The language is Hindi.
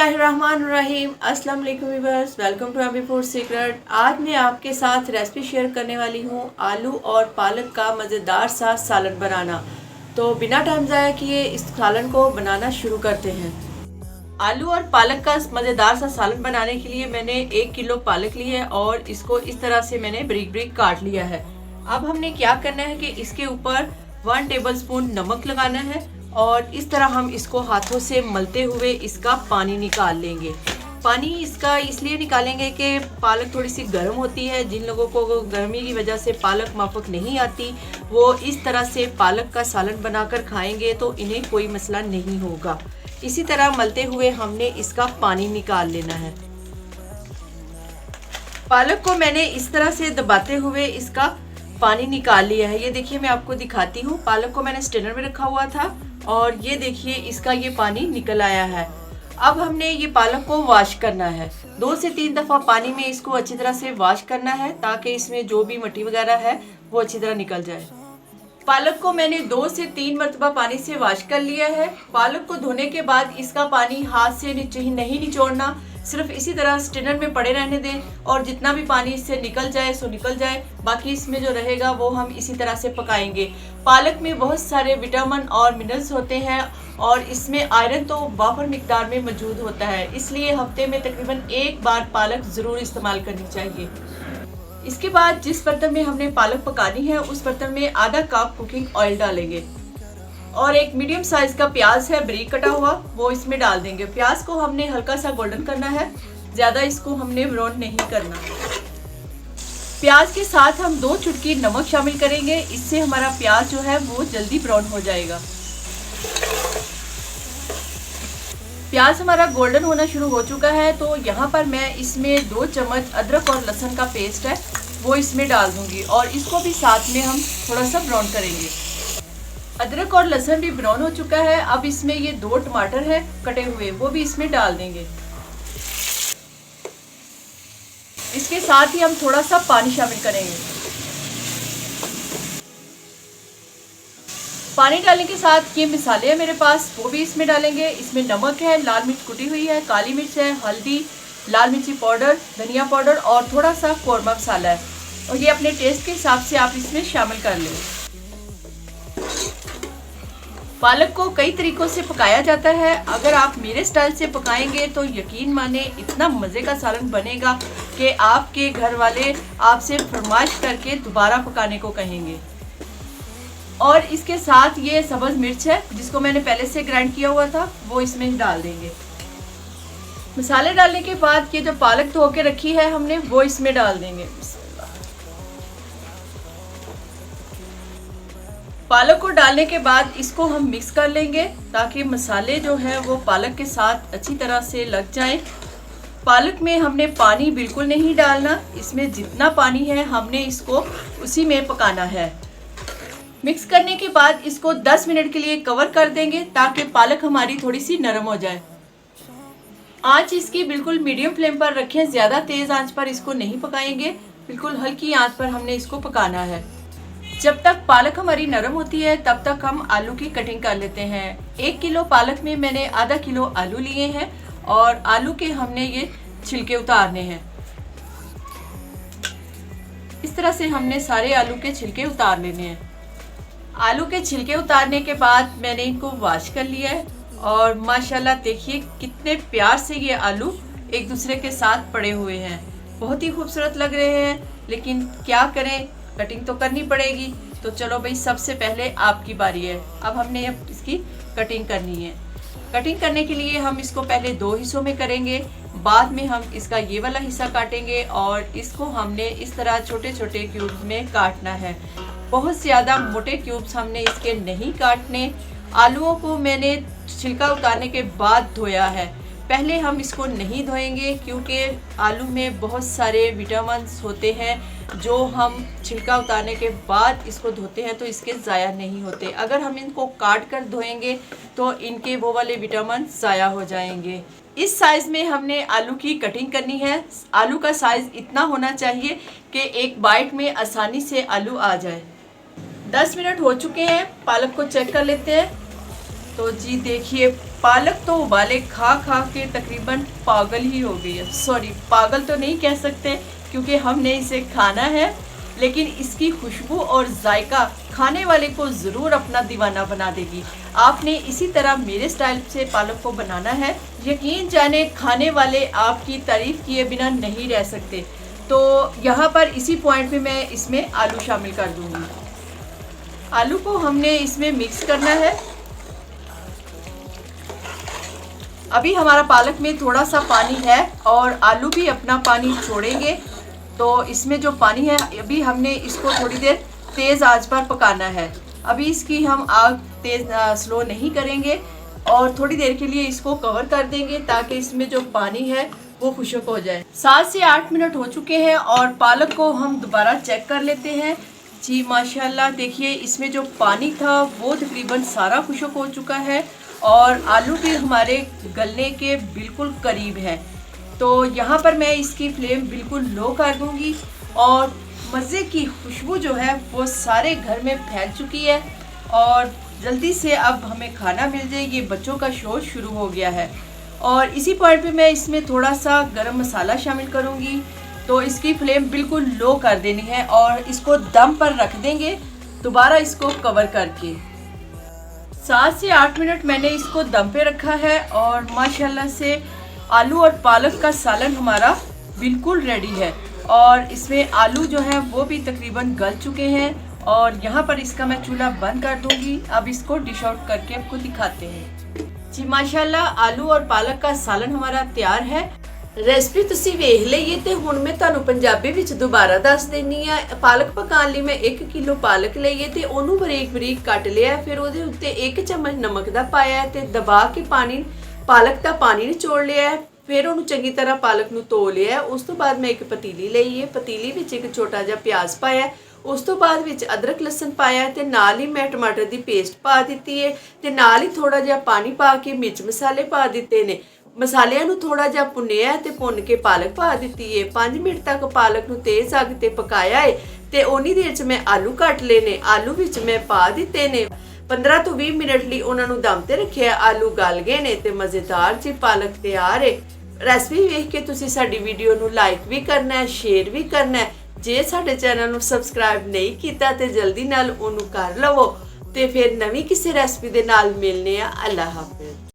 बिस्मिल्लाहिर्रहमानिर्रहीम। अस्सलाम वालेकुम व्यूअर्स, वेलकम टू अम्मी फूड सीक्रेट। आज मैं आपके साथ रेसिपी शेयर करने वाली हूँ आलू और पालक का मज़ेदार सा सालन बनाना। तो बिना टाइम ज़ाया किए इस सालन को बनाना शुरू करते हैं। आलू और पालक का मज़ेदार सा सालन बनाने के लिए मैंने 1 किलो पालक ली है और इसको इस तरह से मैंने बारीक बारीक काट लिया है। अब हमने क्या करना है कि इसके ऊपर 1 टेबलस्पून नमक लगाना है और इस तरह हम इसको हाथों से मलते हुए इसका पानी निकाल लेंगे। पानी इसका इसलिए निकालेंगे कि पालक थोड़ी सी गर्म होती है। जिन लोगों को गर्मी की वजह से पालक माफक नहीं आती वो इस तरह से पालक का सालन बनाकर खाएंगे तो इन्हें कोई मसला नहीं होगा। इसी तरह मलते हुए हमने इसका पानी निकाल लेना है। पालक को मैंने इस तरह से दबाते हुए इसका पानी निकाल लिया है। ये देखिए मैं आपको दिखाती हूँ। पालक को मैंने स्ट्रेनर में रखा हुआ था और ये देखिए इसका ये पानी निकल आया है। अब हमने ये पालक को वॉश करना है। 2 से 3 दफ़ा पानी में इसको अच्छी तरह से वॉश करना है ताकि इसमें जो भी मिट्टी वगैरह है वो अच्छी तरह निकल जाए। पालक को मैंने 2 से 3 मरतबा पानी से वॉश कर लिया है। पालक को धोने के बाद इसका पानी हाथ से नहीं निचोड़ना, सिर्फ इसी तरह स्ट्रेनर में पड़े रहने दें और जितना भी पानी इससे निकल जाए सो निकल जाए। बाकी इसमें जो रहेगा वो हम इसी तरह से पकाएंगे। पालक में बहुत सारे विटामिन और मिनरल्स होते हैं और इसमें आयरन तो वाफर मिकदार में मौजूद होता है, इसलिए हफ्ते में तकरीबन 1 बार पालक ज़रूर इस्तेमाल करनी चाहिए। इसके बाद जिस बर्तन में हमने पालक पकानी है उस बर्तन में आधा कप कुकिंग ऑयल डालेंगे और एक मीडियम साइज का प्याज है बारीक कटा हुआ वो इसमें डाल देंगे। प्याज को हमने हल्का सा गोल्डन करना है, ज़्यादा इसको हमने ब्राउन नहीं करना। प्याज के साथ हम 2 चुटकी नमक शामिल करेंगे, इससे हमारा प्याज जो है वो जल्दी ब्राउन हो जाएगा। प्याज हमारा गोल्डन होना शुरू हो चुका है तो यहाँ पर मैं इसमें 2 चम्मच अदरक और लहसुन का पेस्ट है वो इसमें डाल दूंगी और इसको भी साथ में हम थोड़ा सा ब्राउन करेंगे। अदरक और लहसुन भी ब्राउन हो चुका है। अब इसमें ये 2 टमाटर है कटे हुए वो भी इसमें डाल देंगे। इसके साथ ही हम थोड़ा सा पानी शामिल करेंगे। पानी डालने के साथ ये मसाले हैं मेरे पास वो भी इसमें डालेंगे। इसमें नमक है, लाल मिर्च कुटी हुई है, काली मिर्च है, हल्दी, लाल मिर्ची पाउडर, धनिया पाउडर और थोड़ा सा कौरमा मसाला है और ये अपने टेस्ट के हिसाब से आप इसमें शामिल कर लें। पालक को कई तरीकों से पकाया जाता है, अगर आप मेरे स्टाइल से पकाएंगे तो यकीन माने इतना मज़े का सालन बनेगा कि आपके घर वाले आपसे फरमाइश करके दोबारा पकाने को कहेंगे। और इसके साथ ये सब्ज़ मिर्च है जिसको मैंने पहले से ग्राइंड किया हुआ था वो इसमें डाल देंगे। मसाले डालने के बाद ये जो पालक धो के रखी है हमने वो इसमें डाल देंगे। पालक को डालने के बाद इसको हम मिक्स कर लेंगे ताकि मसाले जो है वो पालक के साथ अच्छी तरह से लग जाएं। पालक में हमने पानी बिल्कुल नहीं डालना, इसमें जितना पानी है हमने इसको उसी में पकाना है। मिक्स करने के बाद इसको 10 मिनट के लिए कवर कर देंगे ताकि पालक हमारी थोड़ी सी नरम हो जाए। आंच इसकी बिल्कुल मीडियम फ्लेम पर रखें, ज़्यादा तेज़ आंच पर इसको नहीं पकाएंगे, बिल्कुल हल्की आंच पर हमने इसको पकाना है। जब तक पालक हमारी नरम होती है तब तक हम आलू की कटिंग कर लेते हैं। 1 किलो पालक में मैंने आधा किलो आलू लिए हैं और आलू के हमने ये छिलके उतारने हैं। इस तरह से हमने सारे आलू के छिलके उतार लेने हैं। आलू के छिलके उतारने के बाद मैंने इनको वॉश कर लिया है और माशाल्लाह देखिए कितने प्यार से ये आलू एक दूसरे के साथ पड़े हुए हैं। बहुत ही खूबसूरत लग रहे हैं, लेकिन क्या करें कटिंग तो करनी पड़ेगी। तो चलो भाई सबसे पहले आपकी बारी है। अब हमने इसकी कटिंग करनी है। कटिंग करने के लिए हम इसको पहले 2 हिस्सों में करेंगे, बाद में हम इसका ये वाला हिस्सा काटेंगे और इसको हमने इस तरह छोटे छोटे क्यूब्स में काटना है। बहुत ज़्यादा मोटे क्यूब्स हमने इसके नहीं काटने। आलूओं को मैंने छिलका उतारने के बाद धोया है, पहले हम इसको नहीं धोएंगे क्योंकि आलू में बहुत सारे विटामिन्स होते हैं जो हम छिलका उतारने के बाद इसको धोते हैं तो इसके ज़ाया नहीं होते। अगर हम इनको काट कर धोएंगे तो इनके वो वाले विटामिन ज़ाया हो जाएंगे। इस साइज़ में हमने आलू की कटिंग करनी है। आलू का साइज़ इतना होना चाहिए कि एक बाइट में आसानी से आलू आ जाए। 10 मिनट हो चुके हैं, पालक को चेक कर लेते हैं। तो जी देखिए पालक तो उबाले खा खा के तकरीबन पागल ही हो गई है। सॉरी, पागल तो नहीं कह सकते क्योंकि हमने इसे खाना है, लेकिन इसकी खुशबू और जायका खाने वाले को ज़रूर अपना दीवाना बना देगी। आपने इसी तरह मेरे स्टाइल से पालक को बनाना है। यकीन जाने खाने वाले आपकी तारीफ़ किए बिना नहीं रह सकते। तो यहाँ पर इसी पॉइंट पे मैं इसमें आलू शामिल कर दूँगी। आलू को हमने इसमें मिक्स करना है। अभी हमारा पालक में थोड़ा सा पानी है और आलू भी अपना पानी छोड़ेंगे। तो इसमें जो पानी है अभी हमने इसको थोड़ी देर तेज़ आंच पर पकाना है। अभी इसकी हम आग तेज़ स्लो नहीं करेंगे और थोड़ी देर के लिए इसको कवर कर देंगे ताकि इसमें जो पानी है वो खुश्क हो जाए। 7 से 8 मिनट हो चुके हैं और पालक को हम दोबारा चेक कर लेते हैं। जी माशाल्लाह, देखिए इसमें जो पानी था वो तकरीबन सारा खुश्क हो चुका है और आलू भी हमारे गलने के बिल्कुल करीब है। तो यहाँ पर मैं इसकी फ्लेम बिल्कुल लो कर दूँगी और मज़े की खुशबू जो है वो सारे घर में फैल चुकी है और जल्दी से अब हमें खाना मिल जाए, ये बच्चों का शोर शुरू हो गया है। और इसी पॉइंट पे मैं इसमें थोड़ा सा गरम मसाला शामिल करूँगी। तो इसकी फ्लेम बिल्कुल लो कर देनी है और इसको दम पर रख देंगे, दोबारा इसको कवर करके। 7 से 8 मिनट मैंने इसको दम पे रखा है और माशाल्लाह से आलू और पालक का सालन हमारा बिल्कुल रेडी है और इसमें आलू जो है वो भी तकरीबन गल चुके हैं और यहाँ पर इसका मैं चूल्हा बंद कर दूंगी। अब इसको डिश आउट करके आपको दिखाते हैं। जी माशाल्लाह, आलू और पालक का सालन हमारा तैयार है। रेसिपी तुसी वेख लईए ते हुण मैं तुहानू पंजाबी विच दोबारा दस देनी आ। पालक पकाने लई मैं 1 किलो पालक लईए ते ओनू बरीक बरीक कट लिया, फिर ओहदे उत्ते 1 चम्मच नमक दा पाया ते दबा के पानी पालक दा पानी निचोड़ लिया है। फिर उन्होंने चंगी तरह पालक नू धो लिया। उस तो बाद मैं एक पतीली लई है, पतीली विच एक छोटा जिहा प्याज पाया, उस तो बाद विच अदरक लसन पाया ते नाल ही मैं टमाटर दी पेस्ट पा दित्ती है ते नाल ही थोड़ा जिहा पानी पा के मिर्च मसाले पा दिते ने। मसालिਆਂ ਨੂੰ थोड़ा जिहा भुन्निया ते भुन के पालक पा दित्ती है। 5 मिनट तक पालक नू तेज अग ते पकाया है ते ओनी देर च मैं आलू कट ले ने, आलू विच मैं पा दिते ने। 15 तो 20 मिनट ਲਈ ਉਹਨਾਂ ਨੂੰ ਦਮ ਤੇ ਰੱਖਿਆ। ਆਲੂ ਗਲ ਗਏ ਨੇ ਤੇ ਮਜ਼ੇਦਾਰ ਜੀ ਪਾਲਕ ਤਿਆਰ ਹੈ। ਰੈਸਪੀ ਵੇਖ ਕੇ ਤੁਸੀਂ ਸਾਡੀ ਵੀਡੀਓ ਨੂੰ ਲਾਈਕ ਵੀ ਕਰਨਾ ਹੈ, ਸ਼ੇਅਰ ਵੀ ਕਰਨਾ ਹੈ। ਜੇ ਸਾਡੇ ਚੈਨਲ ਨੂੰ ਸਬਸਕ੍ਰਾਈਬ ਨਹੀਂ ਕੀਤਾ ਤੇ ਜਲਦੀ ਨਾਲ ਉਹਨੂੰ ਕਰ ਲਵੋ ਤੇ ਫਿਰ ਨਵੀਂ ਕਿਸੇ ਰੈਸਪੀ ਦੇ ਨਾਲ ਮਿਲਨੇ ਆ। ਅੱਲਾ ਹਾਫਿਜ਼।